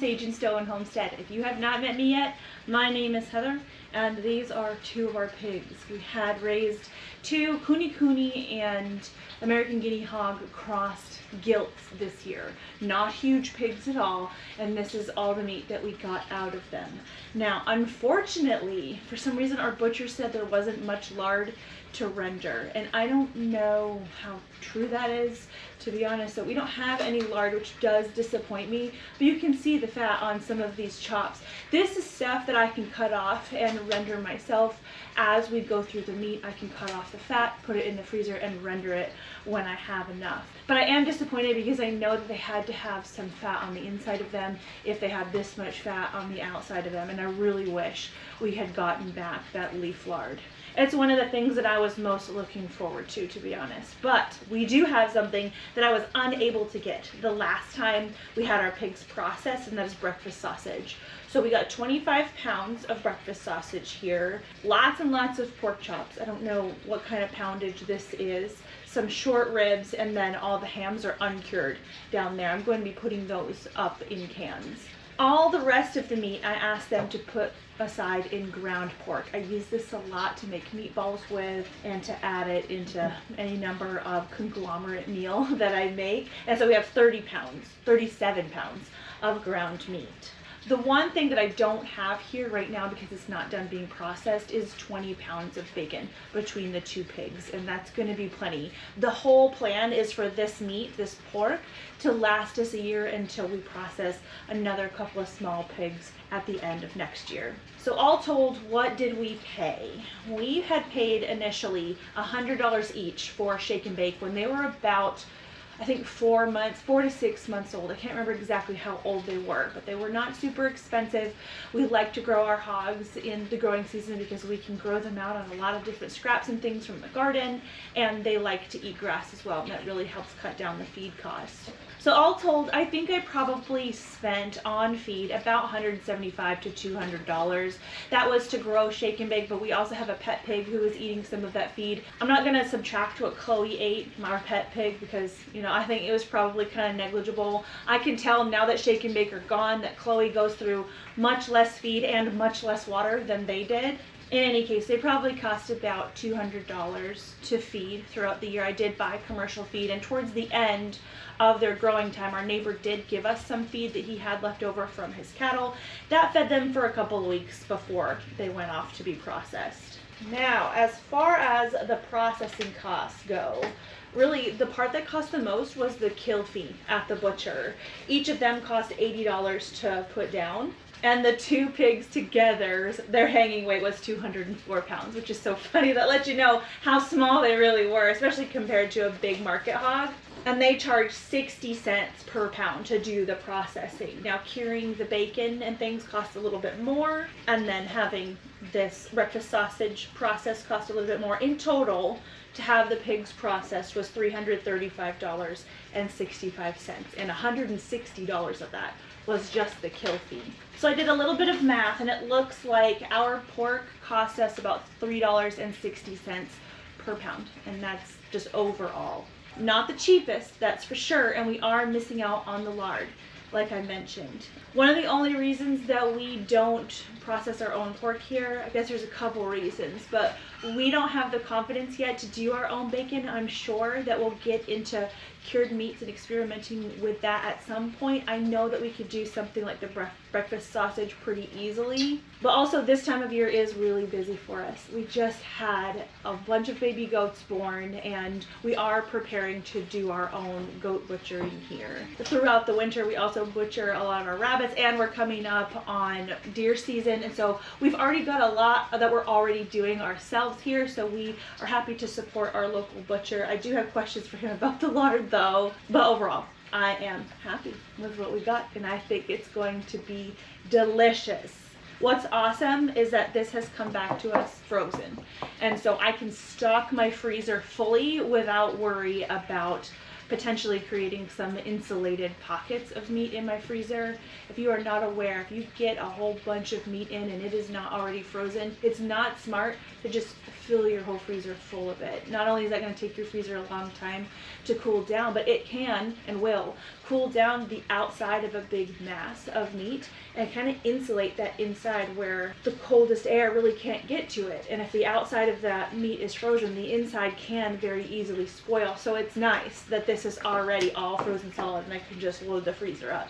Sage and Stowe in Homestead. If you have not met me yet, my name is Heather, and these are two of our pigs. We had raised two Kuni and American Guinea Hog crossed gilts this year. Not huge pigs at all, and this is all the meat that we got out of them. Now, unfortunately, for some reason our butcher said there wasn't much lard to render, and I don't know how true that is, to be honest. So we don't have any lard, which does disappoint me, but you can see the fat on some of these chops. This is stuff that I can cut off and render myself. As we go through the meat, I can cut off the fat, put it in the freezer, and render it when I have enough. But I am disappointed because I know that they had to have some fat on the inside of them if they have this much fat on the outside of them, and I really wish we had gotten back that leaf lard. It's one of the things that I was most looking forward to be honest. But we do have something that I was unable to get the last time we had our pigs processed, and that is breakfast sausage. So we got 25 pounds of breakfast sausage here, lots and lots of pork chops. I don't know what kind of poundage this is. Some short ribs, and then all the hams are uncured down there. I'm going to be putting those up in cans. All the rest of the meat I asked them to put aside in ground pork. I use this a lot to make meatballs with and to add it into any number of conglomerate meal that I make. And so we have 37 pounds of ground meat. The one thing that I don't have here right now, because it's not done being processed, is 20 pounds of bacon between the two pigs, and that's going to be plenty. The whole plan is for this meat, this pork, to last us a year until we process another couple of small pigs at the end of next year. So all told, what did we pay? We had paid initially $100 each for shake and bake when they were about, I think 4 to 6 months old. I can't remember exactly how old they were, but they were not super expensive. We like to grow our hogs in the growing season because we can grow them out on a lot of different scraps and things from the garden, and they like to eat grass as well, and that really helps cut down the feed cost. So all told, I think I probably spent on feed about $175 to $200. That was to grow shake and bake, but we also have a pet pig who is eating some of that feed. I'm not going to subtract what Chloe ate, our pet pig, because, you know, I think it was probably kind of negligible. I can tell now that shake and bake are gone that Chloe goes through much less feed and much less water than they did. In any case, they probably cost about $200 to feed throughout the year. I did buy commercial feed, and towards the end of their growing time, our neighbor did give us some feed that he had left over from his cattle. That fed them for a couple of weeks before they went off to be processed. Now, as far as the processing costs go, really the part that cost the most was the kill fee at the butcher. Each of them cost $80 to put down. And the two pigs together, their hanging weight was 204 pounds, which is so funny. That lets you know how small they really were, especially compared to a big market hog. And they charge 60 cents per pound to do the processing. Now, curing the bacon and things cost a little bit more, and then having this breakfast sausage process cost a little bit more. In total, to have the pigs processed was $335.65, and $160 of that was just the kill fee. So I did a little bit of math, and it looks like our pork cost us about $3.60 per pound, and that's just overall. Not the cheapest, that's for sure, and we are missing out on the lard, like I mentioned. One of the only reasons that we don't process our own pork here, I guess there's a couple reasons, but we don't have the confidence yet to do our own bacon. I'm sure that we'll get into cured meats and experimenting with that at some point. I know that we could do something like the breakfast sausage pretty easily, but also this time of year is really busy for us. We just had a bunch of baby goats born, and we are preparing to do our own goat butchering here. Throughout the winter, we also butcher a lot of our rabbits, and we're coming up on deer season, and so we've already got a lot that we're already doing ourselves here, so we are happy to support our local butcher. I do have questions for him about the lard though, but overall I am happy with what we got, and I think it's going to be delicious. What's awesome is that this has come back to us frozen, and so I can stock my freezer fully without worry about potentially creating some insulated pockets of meat in my freezer. If you are not aware, if you get a whole bunch of meat in and it is not already frozen, it's not smart to just fill your whole freezer full of it. Not only is that going to take your freezer a long time to cool down, but it can and will cool down the outside of a big mass of meat and kind of insulate that inside where the coldest air really can't get to it. And if the outside of that meat is frozen, the inside can very easily spoil. So it's nice that this is already all frozen solid and I can just load the freezer up.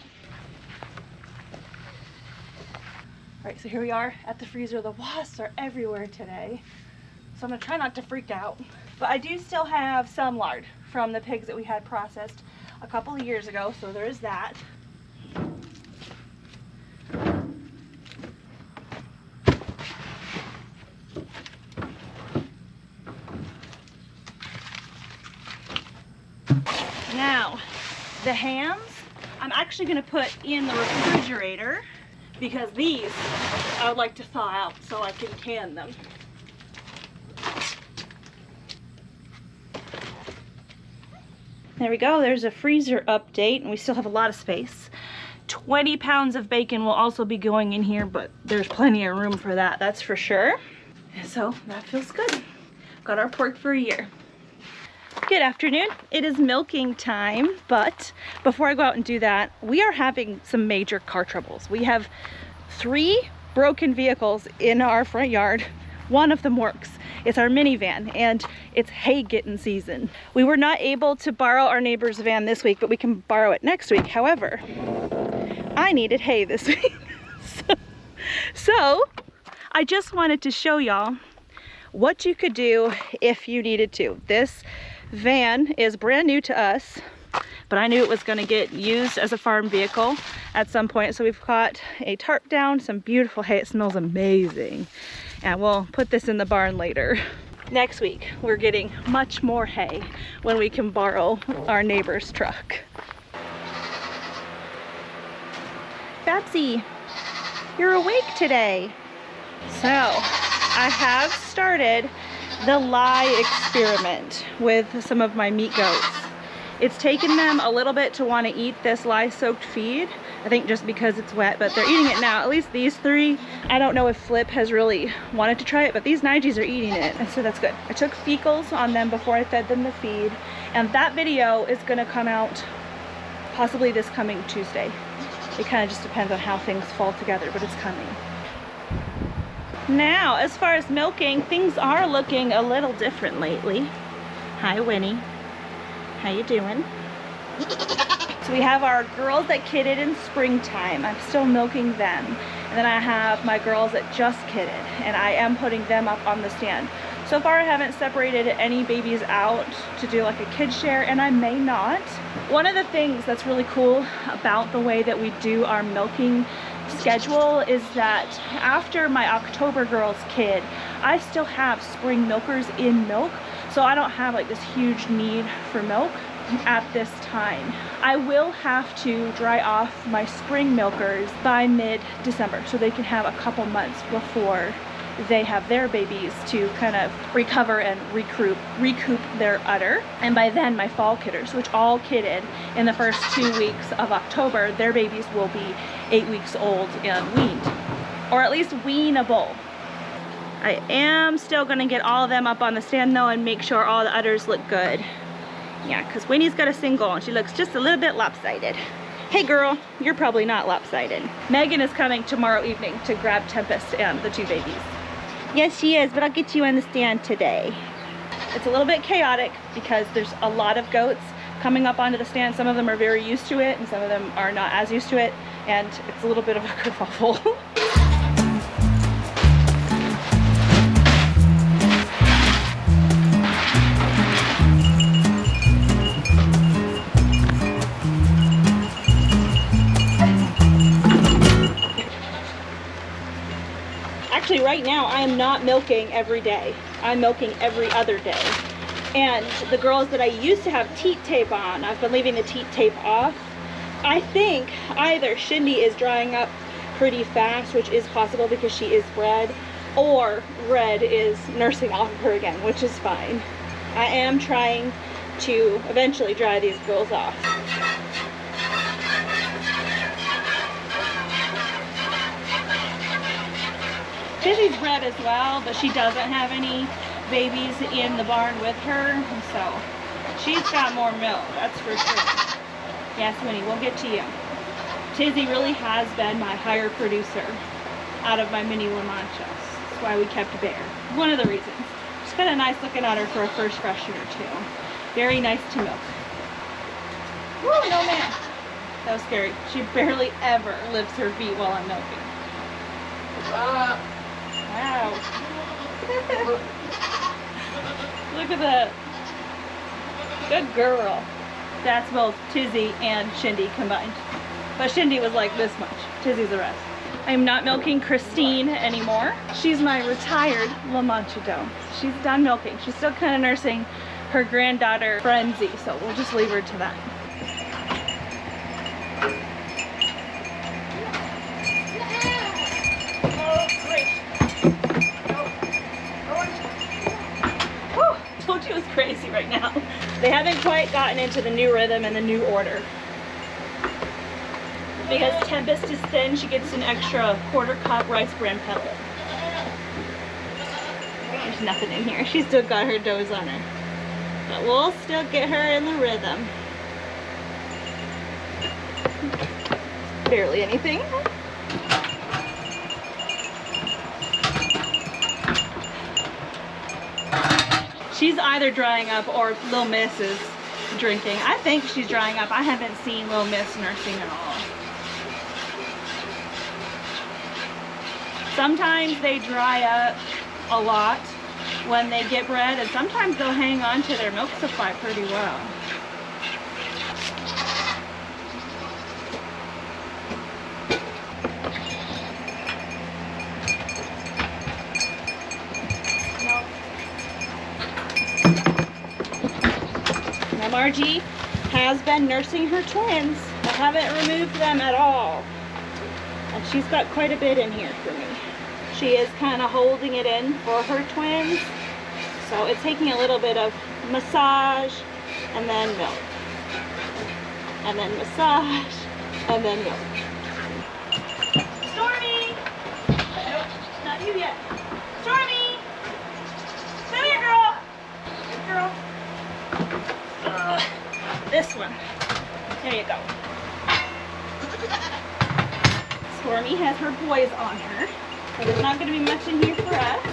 All right, so here we are at the freezer. The wasps are everywhere today, so I'm gonna try not to freak out. But I do still have some lard from the pigs that we had processed a couple of years ago, so there is that. Now, the hams, I'm actually gonna put in the refrigerator because these I would like to thaw out so I can can them. There we go, there's a freezer update, and we still have a lot of space. 20 pounds of bacon will also be going in here, but there's plenty of room for that, that's for sure. So that feels good. Got our pork for a year. Good afternoon. It is milking time, but before I go out and do that, we are having some major car troubles. We have 3 broken vehicles in our front yard. One of them works. It's our minivan, and it's hay getting season. We were not able to borrow our neighbor's van this week, but we can borrow it next week. However, I needed hay this week. So I just wanted to show y'all what you could do if you needed to. This van is brand new to us, but I knew it was going to get used as a farm vehicle at some point. So we've got a tarp down, some beautiful hay. It smells amazing. And we'll put this in the barn later. Next week, we're getting much more hay when we can borrow our neighbor's truck. Babsy, you're awake today. So, I have started the lye experiment with some of my meat goats. It's taken them a little bit to want to eat this lye-soaked feed. I think just because it's wet, but they're eating it now. At least these 3. I don't know if Flip has really wanted to try it, but these Nigis are eating it, and so that's good. I took fecals on them before I fed them the feed, and that video is gonna come out possibly this coming Tuesday. It kind of just depends on how things fall together, but it's coming. Now, as far as milking, things are looking a little different lately. Hi, Winnie. How you doing? So we have our girls that kidded in springtime. I'm still milking them. And then I have my girls that just kidded, and I am putting them up on the stand. So far I haven't separated any babies out to do like a kid share, and I may not. One of the things that's really cool about the way that we do our milking schedule is that after my October girls kid, I still have spring milkers in milk, so I don't have like this huge need for milk at this time. I will have to dry off my spring milkers by mid-December so they can have a couple months before they have their babies to kind of recover and recoup their udder. And by then my fall kidders, which all kidded in the first 2 weeks of October, their babies will be 8 weeks old and weaned, or at least weanable. I am still gonna get all of them up on the stand though and make sure all the udders look good. Yeah, because Winnie's got a single and she looks just a little bit lopsided. Hey girl, you're probably not lopsided. Megan is coming tomorrow evening to grab Tempest and the 2 babies. Yes, she is, but I'll get you on the stand today. It's a little bit chaotic because there's a lot of goats coming up onto the stand. Some of them are very used to it and some of them are not as used to it, and it's a little bit of a kerfuffle. Actually, right now, I am not milking every day. I'm milking every other day. And the girls that I used to have teat tape on, I've been leaving the teat tape off. I think either Shindy is drying up pretty fast, which is possible because she is bred, or Red is nursing off of her again, which is fine. I am trying to eventually dry these girls off. Tizzy's bred as well, but she doesn't have any babies in the barn with her, so she's got more milk, that's for sure. Yes, Winnie, we'll get to you. Tizzy really has been my higher producer out of my mini La Manchas. That's why we kept Bear. One of the reasons. It's kind of nice looking at her for a first freshener too. Very nice to milk. Woo, no man. That was scary. She barely ever lifts her feet while I'm milking. Wow. Look at that. Good girl. That's both Tizzy and Shindy combined. But Shindy was like this much. Tizzy's the rest. I'm not milking Christine anymore. She's my retired La Mancha doe. She's done milking. She's still kind of nursing her granddaughter Frenzy, so we'll just leave her to that. Told you it was crazy right now. They haven't quite gotten into the new rhythm and the new order. Because Tempest is thin, she gets an extra 1/4 cup rice bran pellet. There's nothing in here. She's still got her does on her. But we'll still get her in the rhythm. Barely anything. She's either drying up or Lil Miss is drinking. I think she's drying up. I haven't seen Lil Miss nursing at all. Sometimes they dry up a lot when they get bred, and sometimes they'll hang on to their milk supply pretty well. Margie has been nursing her twins. I haven't removed them at all. And she's got quite a bit in here for me. She is kind of holding it in for her twins. So it's taking a little bit of massage and then milk. And then massage and then milk. Stormy! Nope, not you yet. Stormy! Come here, girl! Good girl. This one. There you go. Stormy has her boys on her, but there's not going to be much in here for us.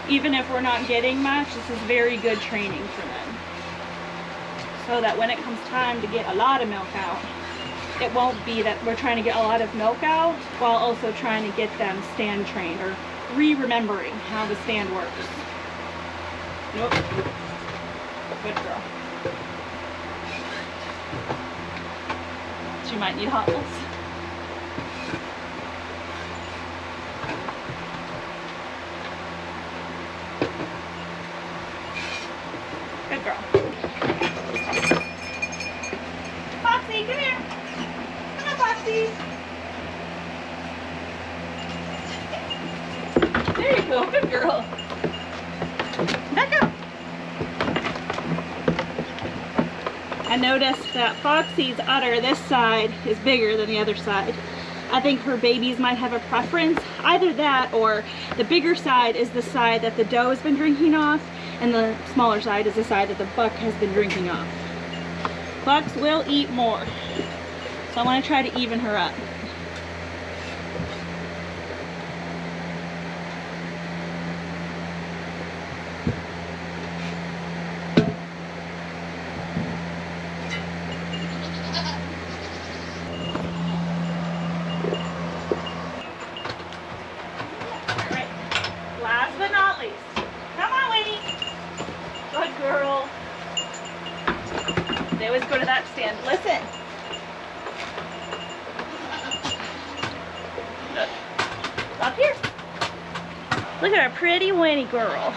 Even if we're not getting much, this is very good training for them. So that when it comes time to get a lot of milk out, it won't be that we're trying to get a lot of milk out while also trying to get them stand trained or remembering how the stand works. Nope. Good girl. She might need hobbles. Good girl. Foxy, come here. Come on, Foxy. There you go. Good girl. Back up. I noticed that Foxy's udder this side is bigger than the other side. I think her babies might have a preference. Either that or the bigger side is the side that the doe has been drinking off, and the smaller side is the side that the buck has been drinking off. Bucks will eat more, so I want to try to even her up. Alright, last but not least. Come on, Winnie. Good girl. They always go to that stand. Listen. Up here. Look at our pretty Winnie girl.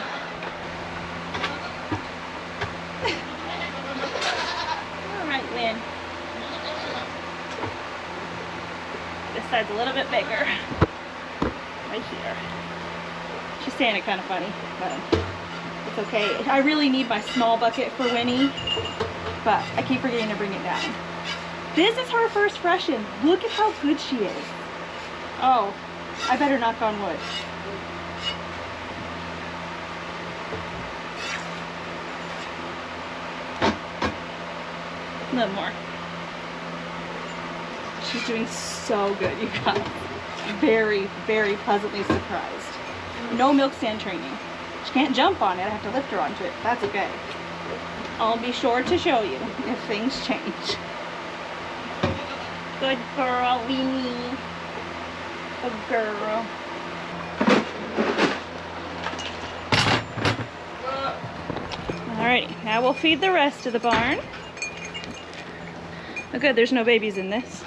Alright, Win. This side's a little bit bigger. Right here. She's standing kind of funny, but it's okay. I really need my small bucket for Winnie, but I keep forgetting to bring it down. This is her first freshen. Look at how good she is. Oh, I better knock on wood. A little more. She's doing so good, you guys. Very, very pleasantly surprised. No milk stand training. She can't jump on it. I have to lift her onto it. That's okay. I'll be sure to show you if things change. Good girl, Winnie. Good girl. Alrighty, now we'll feed the rest of the barn. Oh good, there's no babies in this.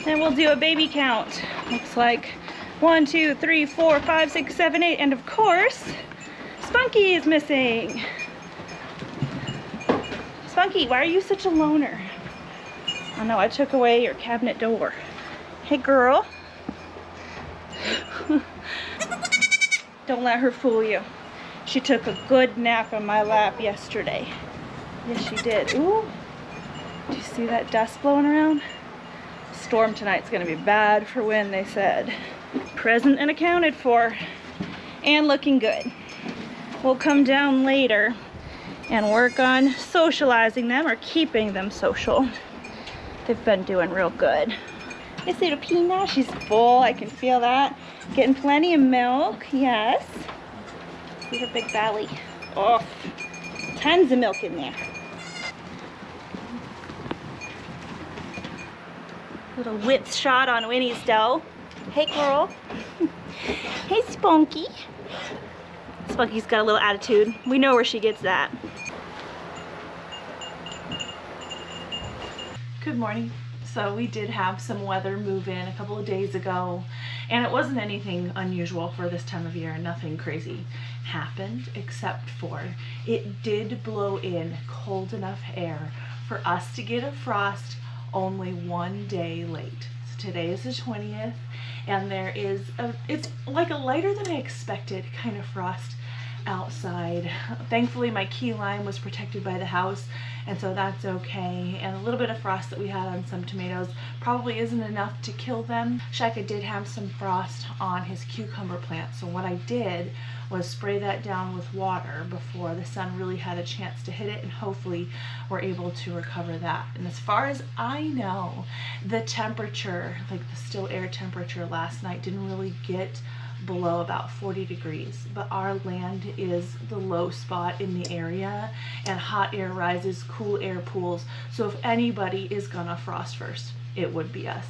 Then we'll do a baby count. Looks like 1, 2, 3, 4, 5, 6, 7, 8, and of course, Spunky is missing. Spunky, why are you such a loner? Oh no, I took away your cabinet door. Hey girl. Don't let her fool you. She took a good nap on my lap yesterday. Yes, she did. Ooh, do you see that dust blowing around? Storm tonight's gonna be bad for Win, they said. Present and accounted for, and looking good. We'll come down later and work on socializing them, or keeping them social. They've been doing real good. This little Peanut, she's full, I can feel that. Getting plenty of milk, yes. See her big belly. Oh, tons of milk in there. Little width shot on Winnie's dough. Hey girl. Hey Spunky. Spunky's got a little attitude. We know where she gets that. Good morning. So we did have some weather move in a couple of days ago, and it wasn't anything unusual for this time of year. Nothing crazy happened, except for it did blow in cold enough air for us to get a frost only one day late. So today is the 20th, and there is it's like a lighter than I expected kind of frost outside. Thankfully my key lime was protected by the house, and so that's okay. And a little bit of frost that we had on some tomatoes probably isn't enough to kill them. Shaka did have some frost on his cucumber plant, so what I did was spray that down with water before the sun really had a chance to hit it, and hopefully we're able to recover that. And as far as I know, the temperature, like the still air temperature last night, didn't really get below about 40 degrees, but our land is the low spot in the area, and hot air rises, cool air pools, so if anybody is gonna frost first, it would be us.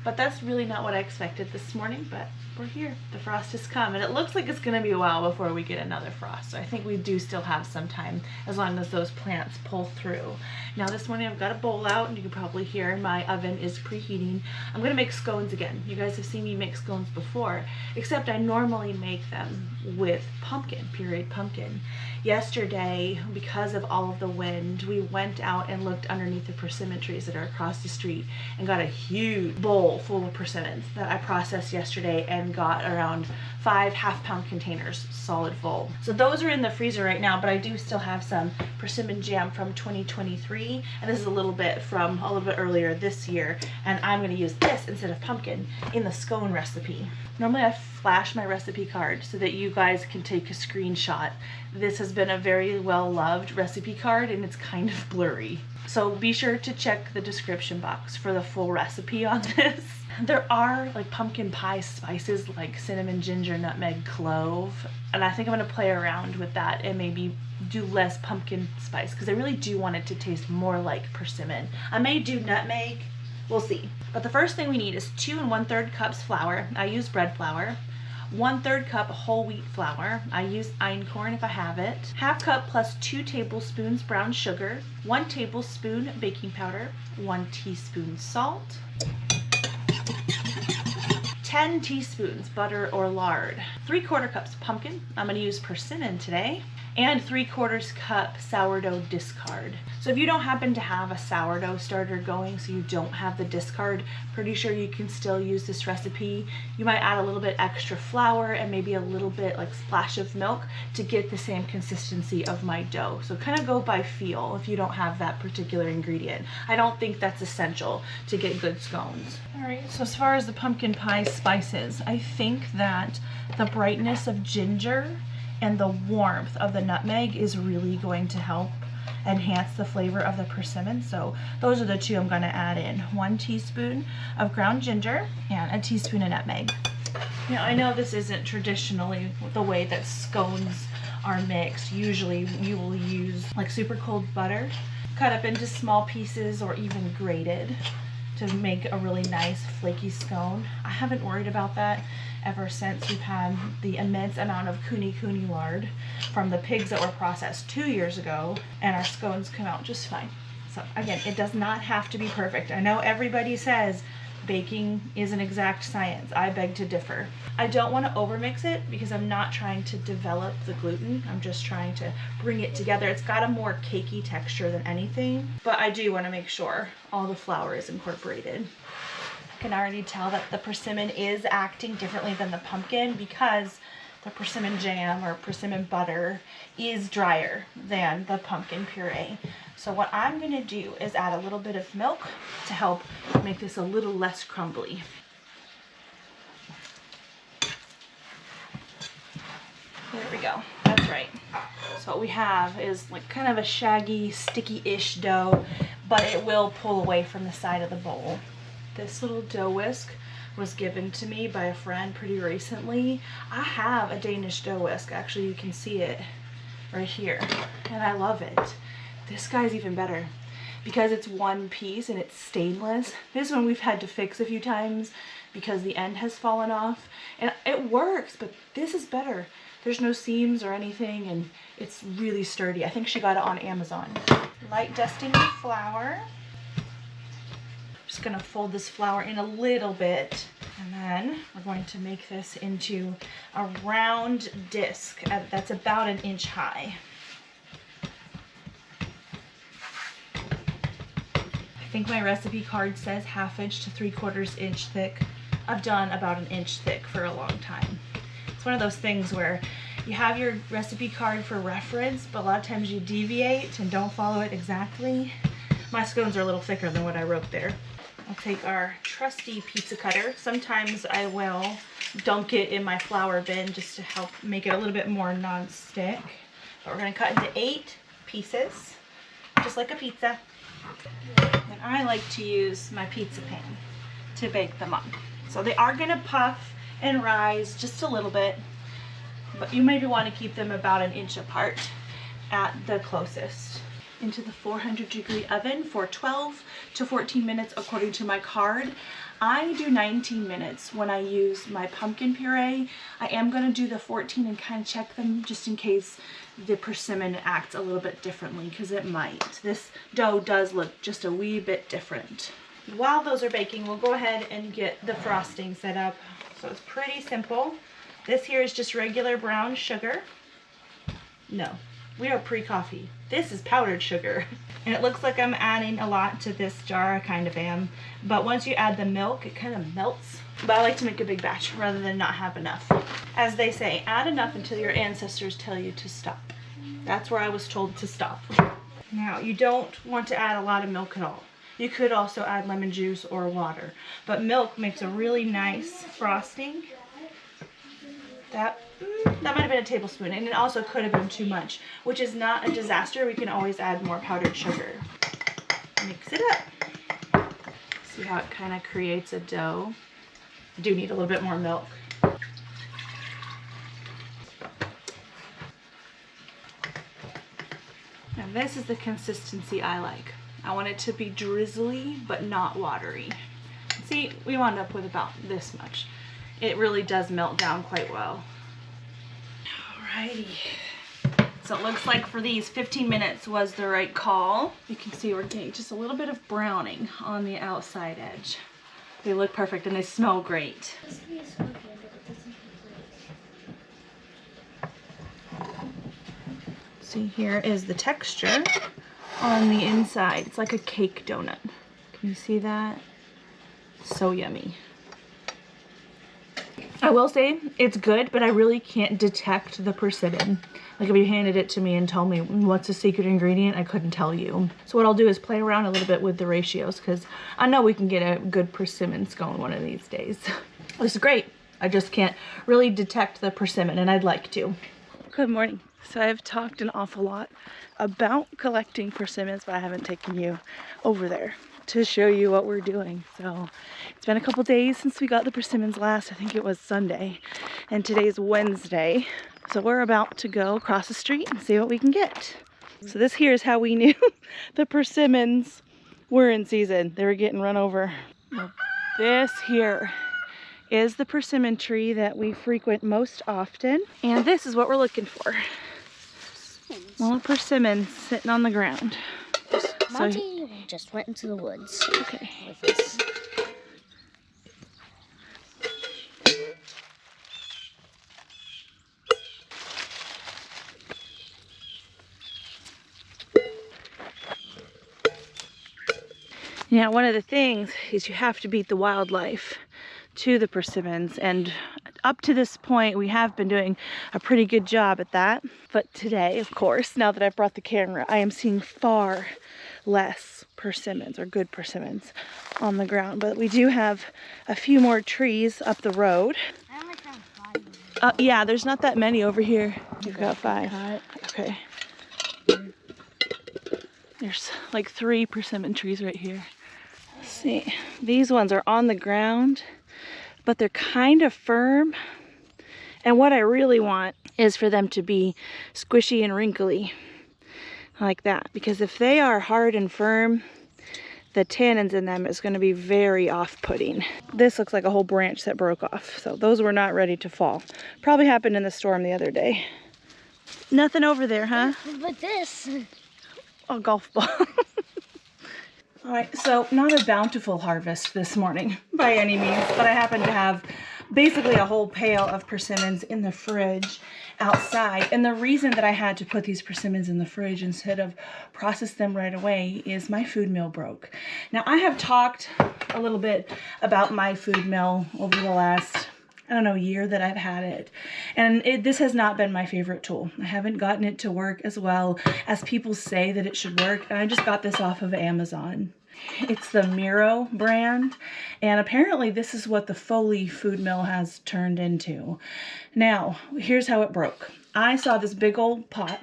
But that's really not what I expected this morning, but we're here. The frost has come, and it looks like it's gonna be a while before we get another frost, so I think we do still have some time as long as those plants pull through. Now this morning I've got a bowl out, and you can probably hear my oven is preheating. I'm gonna make scones again. You guys have seen me make scones before, except I normally make them with pumpkin, pureed pumpkin. Yesterday, because of all of the wind, we went out and looked underneath the persimmon trees that are across the street and got a huge bowl full of persimmons that I processed yesterday and got around 5 half-pound containers solid full. So those are in the freezer right now, but I do still have some persimmon jam from 2023, and this is a little bit from a little bit earlier this year, and I'm going to use this instead of pumpkin in the scone recipe. Normally I flash my recipe card so that you guys can take a screenshot. This has been a very well loved recipe card, and it's kind of blurry. So be sure to check the description box for the full recipe on this. There are like pumpkin pie spices like cinnamon, ginger, nutmeg, clove, and I think I'm going to play around with that and maybe do less pumpkin spice because I really do want it to taste more like persimmon. I may do nutmeg, we'll see. But the first thing we need is 2 1/3 cups flour. I use bread flour. 1/3 cup whole wheat flour. I use einkorn if I have it. 1/2 cup plus 2 tablespoons brown sugar. 1 tablespoon baking powder. 1 teaspoon salt. 10 teaspoons butter or lard, 3/4 cups pumpkin. I'm going to use persimmon today, and 3/4 cup sourdough discard. So if you don't happen to have a sourdough starter going, so you don't have the discard, pretty sure you can still use this recipe. You might add a little bit extra flour and maybe a little bit like splash of milk to get the same consistency of my dough. So kind of go by feel if you don't have that particular ingredient. I don't think that's essential to get good scones. All right, so as far as the pumpkin pie spices, I think that the brightness of ginger and the warmth of the nutmeg is really going to help enhance the flavor of the persimmon. So those are the two I'm going to add in. 1 teaspoon of ground ginger and a teaspoon of nutmeg. Now, I know this isn't traditionally the way that scones are mixed. Usually you will use like super cold butter, cut up into small pieces or even grated to make a really nice flaky scone. I haven't worried about that ever since we've had the immense amount of kuni lard from the pigs that were processed 2 years ago, and our scones come out just fine. So again, it does not have to be perfect. I know everybody says baking is an exact science. I beg to differ. I don't want to overmix it because I'm not trying to develop the gluten. I'm just trying to bring it together. It's got a more cakey texture than anything, but I do want to make sure all the flour is incorporated. I can already tell that the persimmon is acting differently than the pumpkin because the persimmon jam or persimmon butter is drier than the pumpkin puree. So what I'm going to do is add a little bit of milk to help make this a little less crumbly. There we go. That's right. So what we have is like kind of a shaggy, sticky-ish dough, but it will pull away from the side of the bowl. This little dough whisk was given to me by a friend pretty recently. I have a Danish dough whisk. Actually, you can see it right here, and I love it. This guy's even better because it's one piece and it's stainless. This one we've had to fix a few times because the end has fallen off, and it works, but this is better. There's no seams or anything, and it's really sturdy. I think she got it on Amazon. Light dusting of flour. Just gonna fold this flour in a little bit, and then we're going to make this into a round disc that's about 1 inch high. I think my recipe card says 1/2 inch to 3/4 inch thick. I've done about 1 inch thick for a long time. It's one of those things where you have your recipe card for reference, but a lot of times you deviate and don't follow it exactly. My scones are a little thicker than what I wrote there. I'll take our trusty pizza cutter. Sometimes I will dunk it in my flour bin just to help make it a little bit more non-stick. But we're going to cut into 8 pieces, just like a pizza. And I like to use my pizza pan to bake them on. So they are going to puff and rise just a little bit, but you maybe want to keep them about 1 inch apart at the closest. Into the 400-degree oven for 12 to 14 minutes according to my card. I do 19 minutes when I use my pumpkin puree. I am going to do the 14 and kind of check them just in case the persimmon acts a little bit differently, because it might. This dough does look just a wee bit different. While those are baking, we'll go ahead and get the frosting set up. So it's pretty simple. This here is just regular brown sugar. No, we are pre-coffee. This is powdered sugar. And it looks like I'm adding a lot to this jar. I kind of am. But once you add the milk, it kind of melts. But I like to make a big batch rather than not have enough. As they say, add enough until your ancestors tell you to stop. That's where I was told to stop. Now, you don't want to add a lot of milk at all. You could also add lemon juice or water. But milk makes a really nice frosting. That might have been a tablespoon, and it also could have been too much, which is not a disaster. We can always add more powdered sugar. Mix it up. See how it kind of creates a dough? I do need a little bit more milk. Now this is the consistency I like. I want it to be drizzly, but not watery. See, we wound up with about this much. It really does melt down quite well. Alrighty. So it looks like for these 15 minutes was the right call. You can see we're getting just a little bit of browning on the outside edge. They look perfect and they smell great. See, here is the texture on the inside. It's like a cake donut. Can you see that? So yummy. I will say it's good, but I really can't detect the persimmon. Like if you handed it to me and told me what's the secret ingredient, I couldn't tell you. So what I'll do is play around a little bit with the ratios, because I know we can get a good persimmon scone one of these days. This is great. I just can't really detect the persimmon, and I'd like to. Good morning. So I've talked an awful lot about collecting persimmons, but I haven't taken you over there to show you what we're doing. So it's been a couple days since we got the persimmons last. I think it was Sunday, and today's Wednesday. So we're about to go across the street and see what we can get. So this here is how we knew the persimmons were in season. They were getting run over. Now, this here is the persimmon tree that we frequent most often, and this is what we're looking for. Little persimmons sitting on the ground. Monty just went into the woods. Okay. With this. Now, one of the things is you have to beat the wildlife to the persimmons, and up to this point we have been doing a pretty good job at that. But today, of course, now that I've brought the camera, I am seeing far less persimmons, or good persimmons, on the ground. But we do have a few more trees up the road. I only found 5. Yeah, there's not that many over here. You've got 5. Okay. There's like 3 persimmon trees right here. Let's see. These ones are on the ground, but they're kind of firm. And what I really want is for them to be squishy and wrinkly like that, because if they are hard and firm, the tannins in them is going to be very off-putting. This looks like a whole branch that broke off, so those were not ready to fall. Probably happened in the storm the other day. Nothing over there, huh? But this. A golf ball. All right, so not a bountiful harvest this morning by any means, but I happen to have basically a whole pail of persimmons in the fridge outside. And the reason that I had to put these persimmons in the fridge instead of process them right away is my food mill broke. Now, I have talked a little bit about my food mill over the last, I don't know, year that I've had it. And this has not been my favorite tool. I haven't gotten it to work as well as people say that it should work. And I just got this off of Amazon. It's the Miro brand, and apparently this is what the Foley food mill has turned into. Now, here's how it broke. I saw this big old pot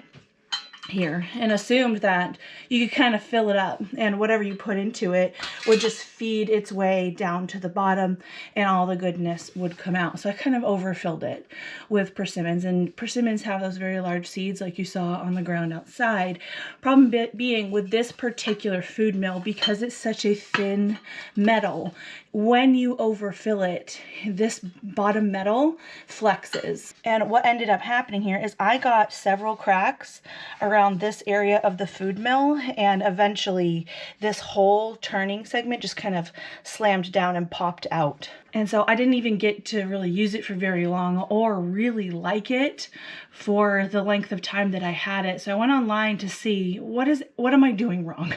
here and assumed that you could kind of fill it up, and whatever you put into it would just feed its way down to the bottom and all the goodness would come out. So I kind of overfilled it with persimmons, and persimmons have those very large seeds like you saw on the ground outside. Problem being with this particular food mill, because it's such a thin metal, when you overfill it, this bottom metal flexes. And what ended up happening here is I got several cracks around this area of the food mill, and eventually this whole turning segment just kind of slammed down and popped out. And so I didn't even get to really use it for very long or really like it for the length of time that I had it. So I went online to see what am I doing wrong?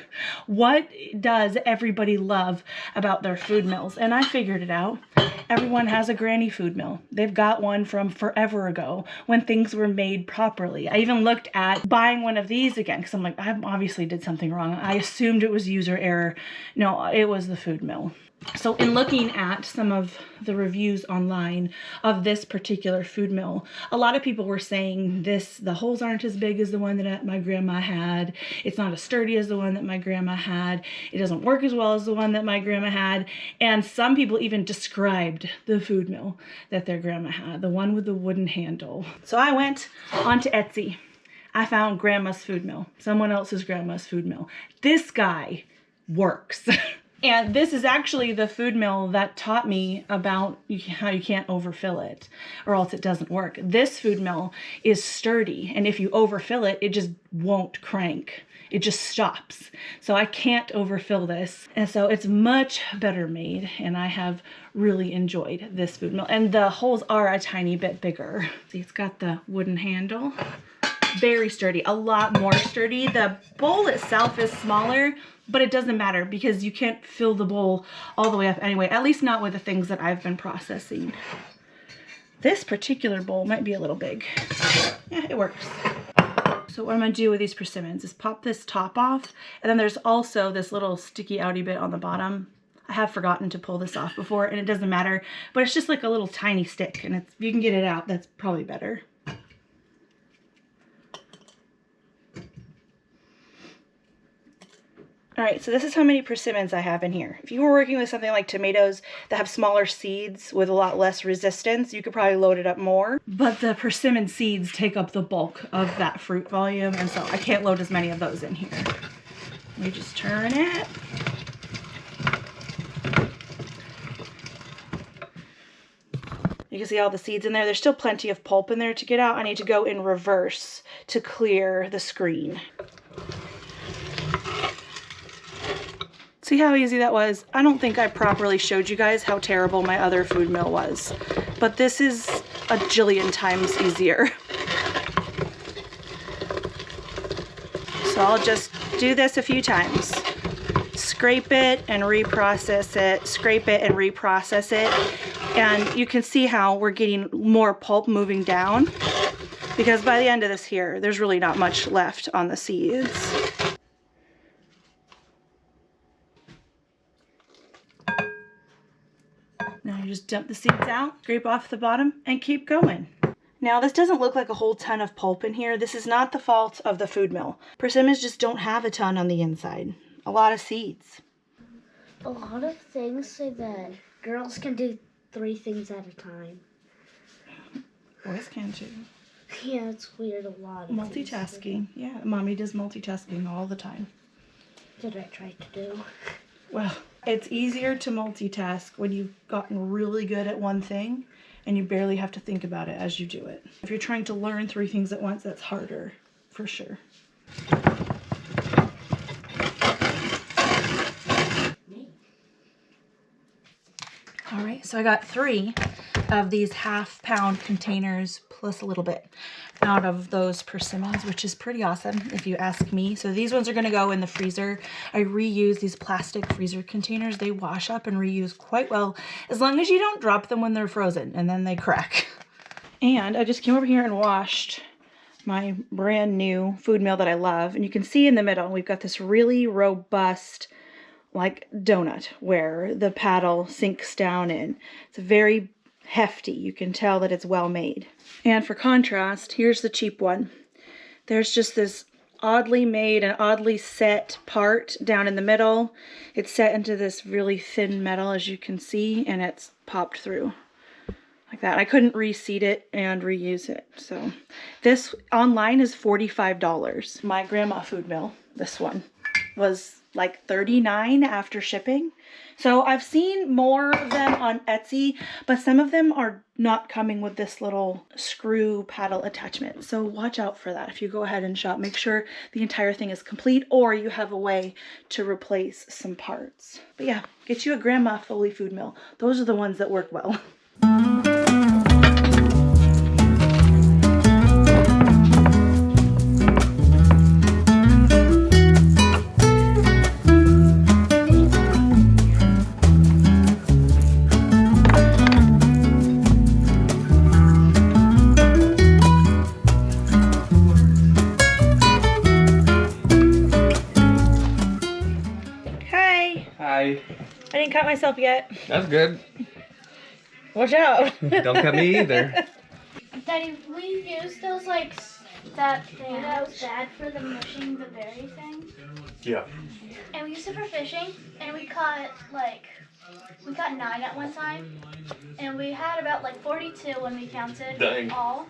What does everybody love about their food mills? And I figured it out. Everyone has a granny food mill. They've got one from forever ago when things were made properly. I even looked at buying one of these again because I'm like, I obviously did something wrong. I assumed it was user error. No, it was the food mill. So in looking at some of the reviews online of this particular food mill, a lot of people were saying the holes aren't as big as the one that my grandma had. It's not as sturdy as the one that my grandma had. It doesn't work as well as the one that my grandma had. And some people even described the food mill that their grandma had, the one with the wooden handle. So I went onto Etsy. I found grandma's food mill, someone else's grandma's food mill. This guy works. And this is actually the food mill that taught me about how you can't overfill it or else it doesn't work. This food mill is sturdy, and if you overfill it, it just won't crank. It just stops. So I can't overfill this. And so it's much better made, and I have really enjoyed this food mill. And the holes are a tiny bit bigger. See, it's got the wooden handle. Very sturdy, a lot more sturdy. The bowl itself is smaller, but it doesn't matter because you can't fill the bowl all the way up anyway, at least not with the things that I've been processing. This particular bowl might be a little big. Yeah, it works. So what I'm gonna do with these persimmons is pop this top off, and then there's also this little sticky outy bit on the bottom. I have forgotten to pull this off before, and it doesn't matter, but it's just like a little tiny stick, and if you can get it out, that's probably better. All right, so this is how many persimmons I have in here. If you were working with something like tomatoes that have smaller seeds with a lot less resistance, you could probably load it up more. But the persimmon seeds take up the bulk of that fruit volume, and so I can't load as many of those in here. Let me just turn it. You can see all the seeds in there. There's still plenty of pulp in there to get out. I need to go in reverse to clear the screen. See how easy that was? I don't think I properly showed you guys how terrible my other food mill was, but this is a jillion times easier. So I'll just do this a few times. Scrape it and reprocess it, scrape it and reprocess it. And you can see how we're getting more pulp moving down, because by the end of this here, there's really not much left on the seeds. Now you just dump the seeds out, scrape off the bottom, and keep going. Now this doesn't look like a whole ton of pulp in here. This is not the fault of the food mill. Persimmons just don't have a ton on the inside. A lot of seeds. A lot of things say that girls can do 3 things at a time. Boys can too. Yeah, it's weird. A lot of multitasking. Yeah, mommy does multitasking all the time. That's what I tried to do. Well, it's easier to multitask when you've gotten really good at one thing and you barely have to think about it as you do it. If you're trying to learn 3 things at once, that's harder, for sure. All right, so I got 3 of these half-pound containers plus a little bit out of those persimmons, which is pretty awesome if you ask me. So these ones are going to go in the freezer. I reuse these plastic freezer containers. They wash up and reuse quite well as long as you don't drop them when they're frozen and then they crack. And I just came over here and washed my brand new food mill that I love, and you can see in the middle we've got this really robust like donut where the paddle sinks down in. It's very hefty. You can tell that it's well made. And for contrast, here's the cheap one. There's just this oddly made and oddly set part down in the middle. It's set into this really thin metal, as you can see, and it's popped through like that. I couldn't reseat it and reuse it. So this online is $45. My grandma food mill, this one, was like $39 after shipping. So I've seen more of them on Etsy, but some of them are not coming with this little screw paddle attachment. So watch out for that. If you go ahead and shop, make sure the entire thing is complete or you have a way to replace some parts. But yeah, get you a Grandma Foley food mill. Those are the ones that work well. Hi. I didn't cut myself yet. That's good. Watch out. Don't cut me either. Daddy, we used those that thing that was bad for the mushing the berry thing. Yeah. And we used it for fishing, and we caught 9 at one time, and we had about 42 when we counted. Dang. All.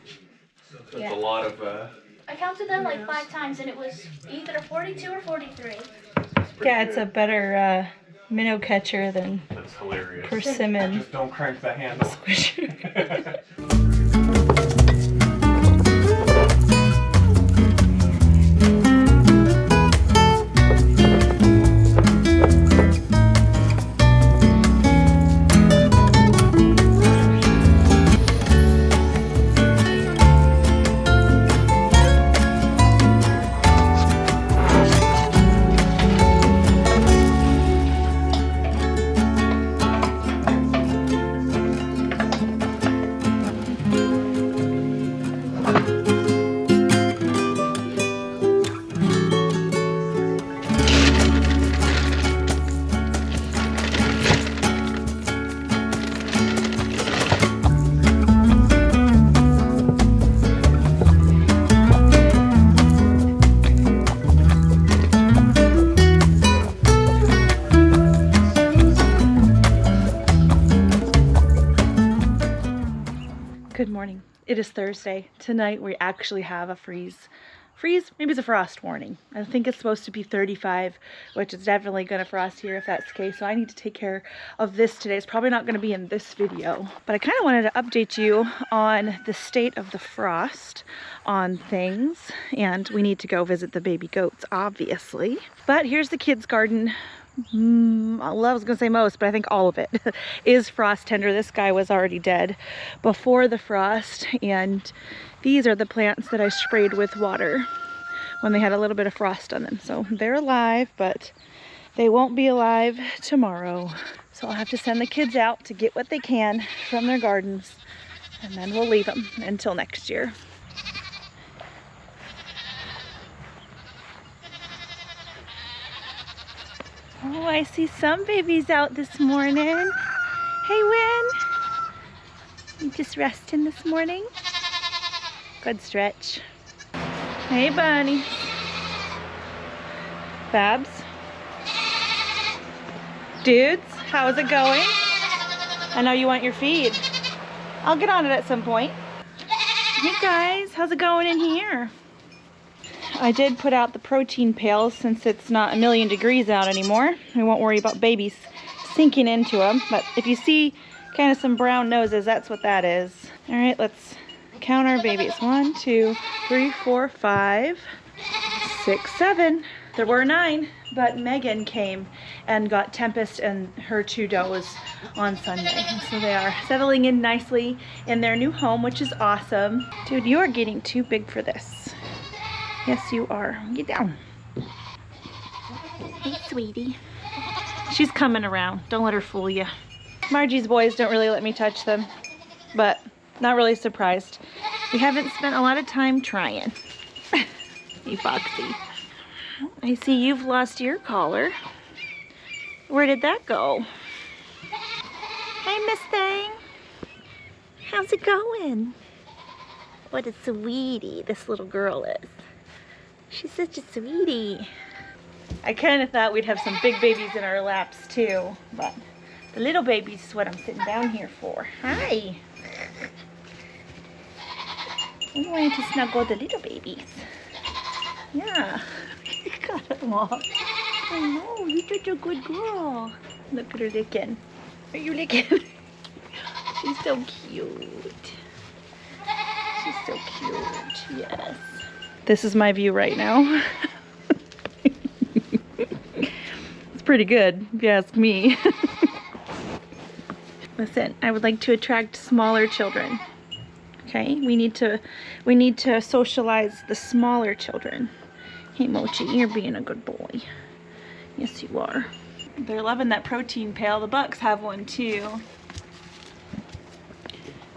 That's a lot of. I counted them 5 times, and it was either 42 or 43. Yeah, it's a better minnow catcher than That's hilarious. persimmon Just don't crank the handle. squisher. Good morning. It is Thursday. Tonight we actually have a freeze, maybe it's a frost warning. I think it's supposed to be 35, which is definitely going to frost here if that's the case. So I need to take care of this today. It's probably not going to be in this video, but I kind of wanted to update you on the state of the frost on things. And we need to go visit the baby goats, obviously. But here's the kids' garden. I was gonna say most, but I think all of it is frost tender. This guy was already dead before the frost, and these are the plants that I sprayed with water when they had a little bit of frost on them. So they're alive, but they won't be alive tomorrow. So I'll have to send the kids out to get what they can from their gardens, and then we'll leave them until next year. Oh, I see some babies out this morning. Hey, Win. You just resting this morning? Good stretch. Hey, Bunny. Babs. Dudes, how's it going? I know you want your feed. I'll get on it at some point. Hey, guys, how's it going in here? I did put out the protein pails since it's not 1,000,000 degrees out anymore. We won't worry about babies sinking into them. But if you see kind of some brown noses, that's what that is. All right, let's count our babies. 1, 2, 3, 4, 5, 6, 7. There were 9, but Megan came and got Tempest and her 2 does on Sunday. And so they are settling in nicely in their new home, which is awesome. Dude, you are getting too big for this. Yes, you are. Get down. Hey, sweetie. She's coming around. Don't let her fool you. Margie's boys don't really let me touch them, but not really surprised. We haven't spent a lot of time trying. Hey, Foxy. I see you've lost your collar. Where did that go? Hey, Miss Thing. How's it going? What a sweetie this little girl is. She's such a sweetie. I kind of thought we'd have some big babies in our laps too, but the little babies is what I'm sitting down here for. Hi. I'm going to snuggle the little babies. Yeah. You got them all. Oh no, you're such a good girl. Look at her licking. Are you licking? She's so cute. She's so cute, yes. This is my view right now. It's pretty good, if you ask me. Listen, I would like to attract smaller children. Okay, we need to socialize the smaller children. Hey, Mochi, you're being a good boy. Yes, you are. They're loving that protein pail. The Bucks have one too.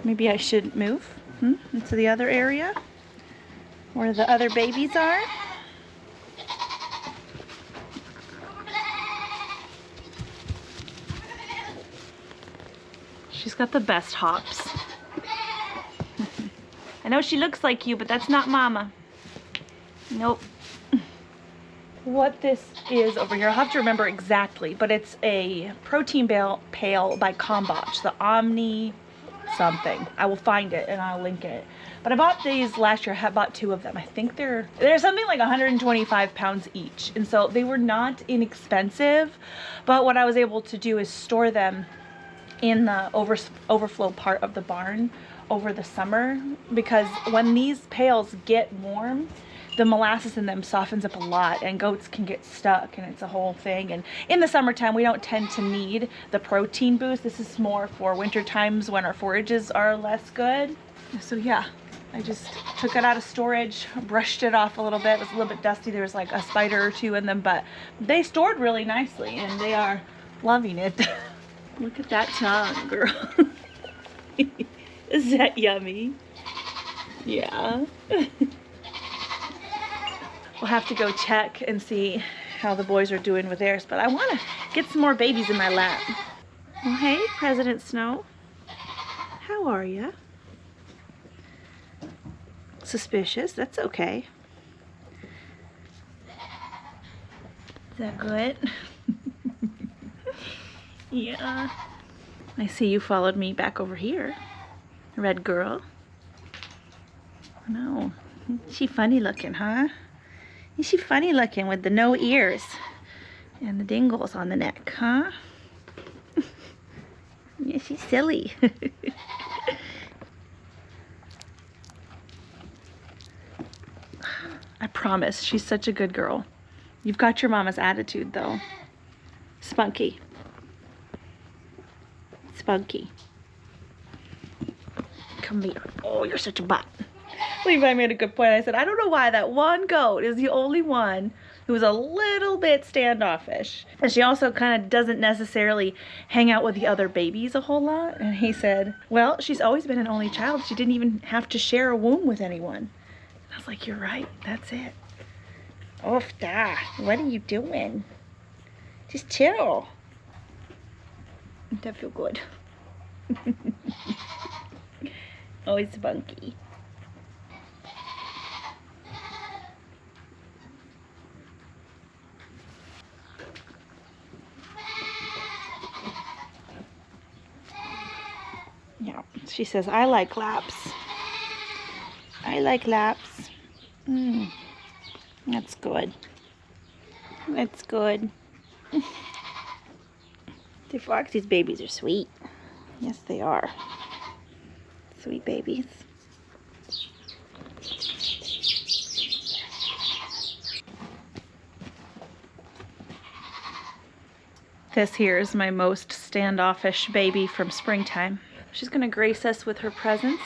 Maybe I should move into the other area where the other babies are. She's got the best hops. I know she looks like you, but that's not Mama. Nope. What this is over here, I'll have to remember exactly, but it's a protein pail by Combach, the Omni something. I will find it and I'll link it. But I bought these last year. I bought 2 of them. I think they're something like 125 pounds each. And so they were not inexpensive. But what I was able to do is store them in the overflow part of the barn over the summer, because when these pails get warm, the molasses in them softens up a lot and goats can get stuck, and it's a whole thing. And in the summertime, we don't tend to need the protein boost. This is more for winter times when our forages are less good. So yeah, I just took it out of storage, brushed it off a little bit. It was a little bit dusty. There was like a spider or 2 in them, but they stored really nicely and they are loving it. Look at that tongue, girl. Is that yummy? Yeah. We'll have to go check and see how the boys are doing with theirs, but I want to get some more babies in my lap. Well, hey, President Snow. How are ya? Suspicious? That's okay. Is that good? Yeah. I see you followed me back over here. Red girl. No. She funny looking, huh? Is she funny looking with the no ears and the dingles on the neck, huh? Yeah, she's silly. I promise, she's such a good girl. You've got your mama's attitude, though. Spunky. Spunky. Come here. Oh, you're such a butt. Levi made a good point. I said, I don't know why that one goat is the only one who was a little bit standoffish. And she also kind of doesn't necessarily hang out with the other babies a whole lot. And he said, well, she's always been an only child. She didn't even have to share a womb with anyone. And I was like, you're right. That's it. Oh, da. What are you doing? Just chill. That feel good. Oh, it's funky. Yeah, she says, I like laps. I like laps. That's good. That's good. The Foxy's babies are sweet. Yes, they are. Sweet babies. This here is my most standoffish baby from springtime. She's gonna grace us with her presence.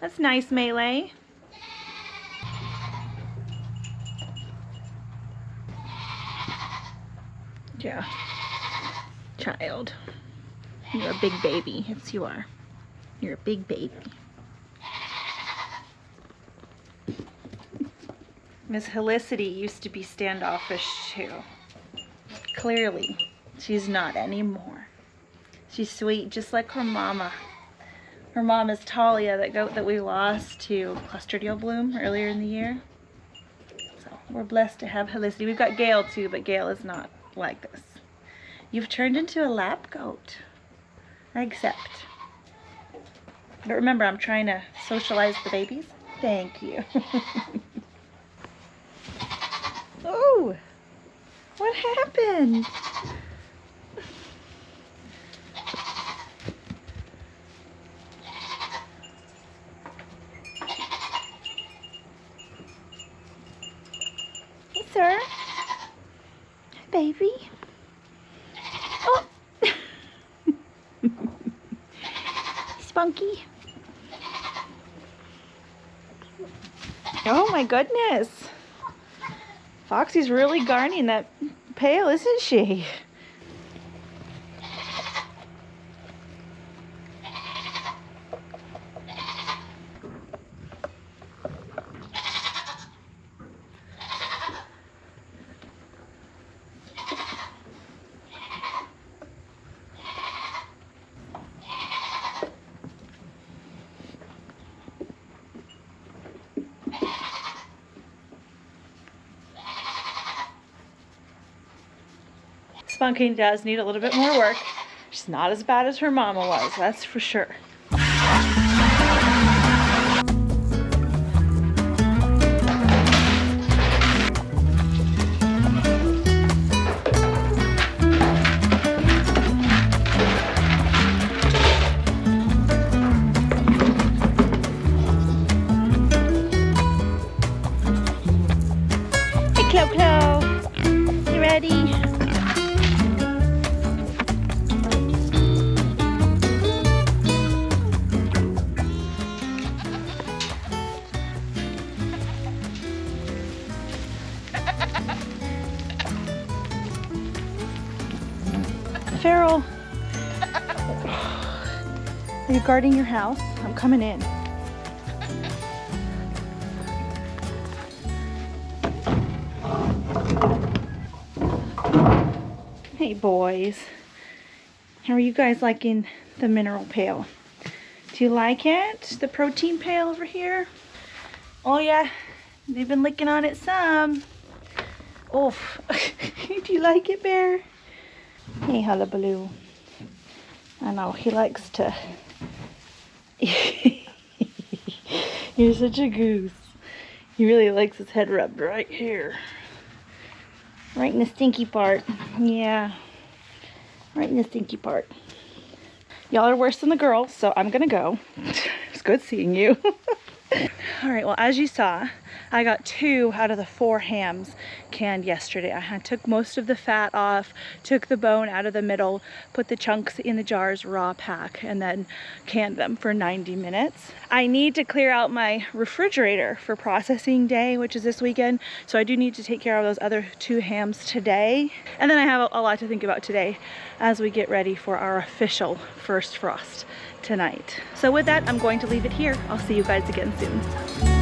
That's nice, Melee. Yeah. Child. You're a big baby. Yes, you are. You're a big baby. Miss Helicity used to be standoffish too. Clearly, she's not anymore. She's sweet, just like her mama. Her mom is Talia, that goat that we lost to Clostridial bloom earlier in the year. So we're blessed to have Helicity. We've got Gail too, but Gail is not like this. You've turned into a lap goat. I accept. But remember, I'm trying to socialize the babies. Thank you. Oh, what happened? Hey, sir. Hi, baby. Oh. Spunky. Oh my goodness. Foxy's really garning that pail, isn't she? Spunky does need a little bit more work. She's not as bad as her mama was, that's for sure. Clo Clo, you ready? Farrell, are you guarding your house? I'm coming in. Hey boys, how are you guys liking the mineral pail? Do you like it? The protein pail over here? Oh yeah, they've been licking on it some. Oof. Do you like it, Bear? Hey, hullabaloo. I know, he likes to... You're such a goose. He really likes his head rubbed right here. Right in the stinky part. Yeah. Right in the stinky part. Y'all are worse than the girls, so I'm gonna go. It's good seeing you. Alright, well, as you saw, I got 2 out of the 4 hams canned yesterday. I took most of the fat off, took the bone out of the middle, put the chunks in the jars raw pack, and then canned them for 90 minutes. I need to clear out my refrigerator for processing day, which is this weekend, so I do need to take care of those other 2 hams today. And then I have a lot to think about today as we get ready for our official first frost tonight. So with that, I'm going to leave it here. I'll see you guys again soon.